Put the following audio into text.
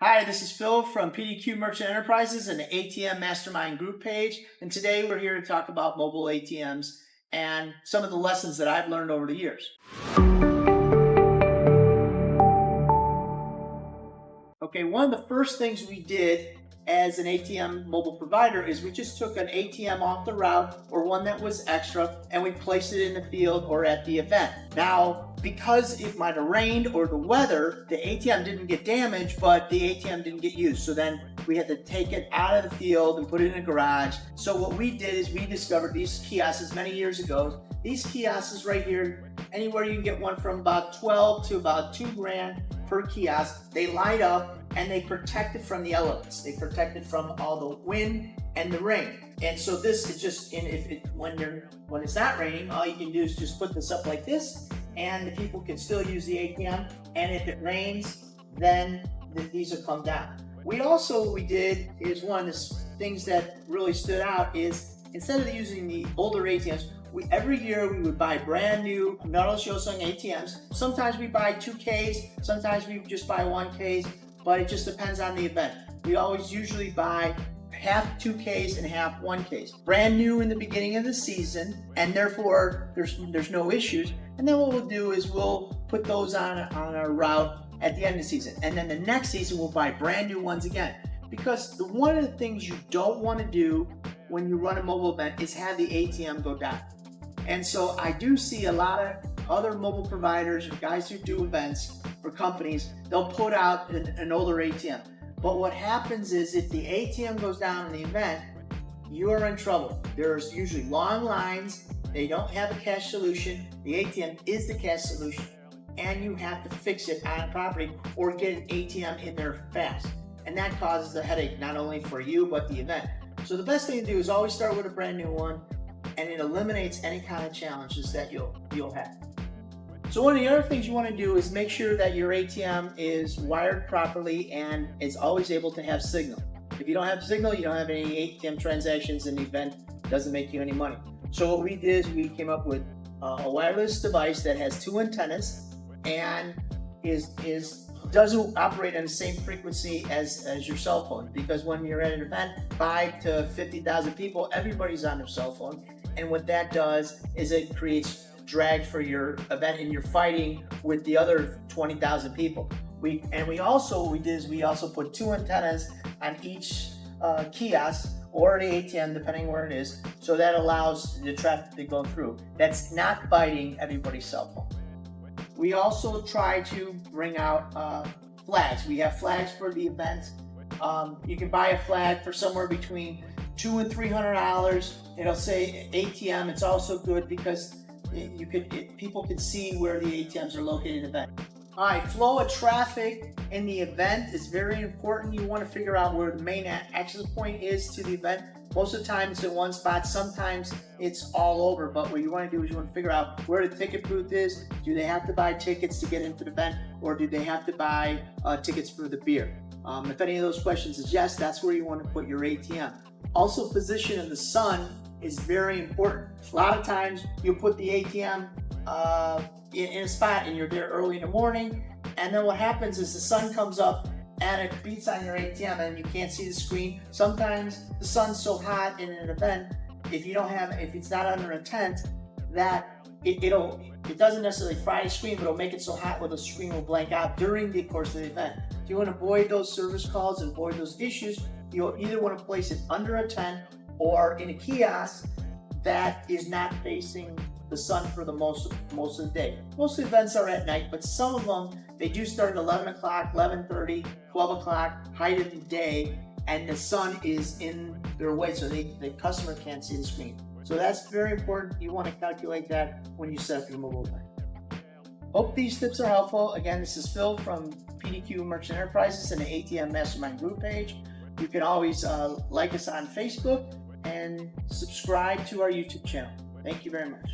Hi, this is Phil from PDQ Merchant Enterprises and the ATM Mastermind group page. And today we're here to talk about mobile ATMs and some of the lessons that I've learned over the years. Okay, one of the first things we did as an ATM mobile provider is we just took an ATM off the route or one that was extra and we placed it in the field or at the event. Now, because it might have rained or the weather, the ATM didn't get damaged, but the ATM didn't get used. So then we had to take it out of the field and put it in a garage. So what we did is we discovered these kiosks many years ago. These kiosks right here, anywhere you can get one from about 12 to about $2,000 per kiosk. They light up and they protect it from the elements. They protect it from all the wind and the rain. And so this is just when it's not raining, all you can do is just put this up like this, and the people can still use the ATM. And if it rains, then these will come down. One of the things that really stood out is instead of using the older ATMs, every year we would buy brand new metal Shosung ATMs. Sometimes we buy 2Ks, sometimes we just buy 1Ks, but it just depends on the event. We always usually buy half 2Ks and half 1Ks. Brand new in the beginning of the season, and therefore there's no issues. And then what we'll do is we'll put those on our route at the end of the season. And then the next season we'll buy brand new ones again. Because one of the things you don't want to do when you run a mobile event is have the ATM go down. And so I do see a lot of other mobile providers or guys who do events or companies, they'll put out an older ATM. But what happens is if the ATM goes down in the event, you're in trouble. There's usually long lines. They don't have a cash solution. The ATM is the cash solution. And you have to fix it on property or get an ATM in there fast. And that causes a headache not only for you, but the event. So the best thing to do is always start with a brand new one, and it eliminates any kind of challenges that you'll have. So one of the other things you want to do is make sure that your ATM is wired properly and is always able to have signal. If you don't have signal, you don't have any ATM transactions, and the event doesn't make you any money. So what we did is we came up with a wireless device that has two antennas and doesn't operate on the same frequency as your cell phone, because when you're at an event, 5 to 50,000 people, everybody's on their cell phone. And what that does is it creates drag for your event, and you're fighting with the other 20,000 people. We also put two antennas on each kiosk or the ATM, depending where it is, so that allows the traffic to go through. That's not biting everybody's cell phone. We also try to bring out flags. We have flags for the event. You can buy a flag for somewhere between $200 and $300. It'll say ATM. It's also good because people can see where the ATMs are located in the event. All right, flow of traffic in the event is very important. You want to figure out where the main access point is to the event. Most of the time it's in one spot. Sometimes it's all over, but what you want to do is you want to figure out where the ticket booth is. Do they have to buy tickets to get into the event, or do they have to buy tickets for the beer? If any of those questions is yes, that's where you want to put your ATM. Also, position in the sun is very important. A lot of times you put the ATM in a spot and you're there early in the morning, and then what happens is the sun comes up and it beats on your ATM and you can't see the screen. Sometimes the sun's so hot in an event, if it's not under a tent, that it doesn't necessarily fry the screen, but it'll make it so hot where the screen will blank out during the course of the event. If you want to avoid those service calls and avoid those issues, you'll either want to place it under a tent or in a kiosk that is not facing the sun for the most of the day. Most of the events are at night, but some of them, they do start at 11 o'clock, 11:30, 12 o'clock, height of the day, and the sun is in their way, so the customer can't see the screen. So that's very important. You want to calculate that when you set up your mobile event. Hope these tips are helpful. Again, this is Phil from PDQ Merchant Enterprises and the ATM Mastermind group page. You can always like us on Facebook and subscribe to our YouTube channel. Thank you very much.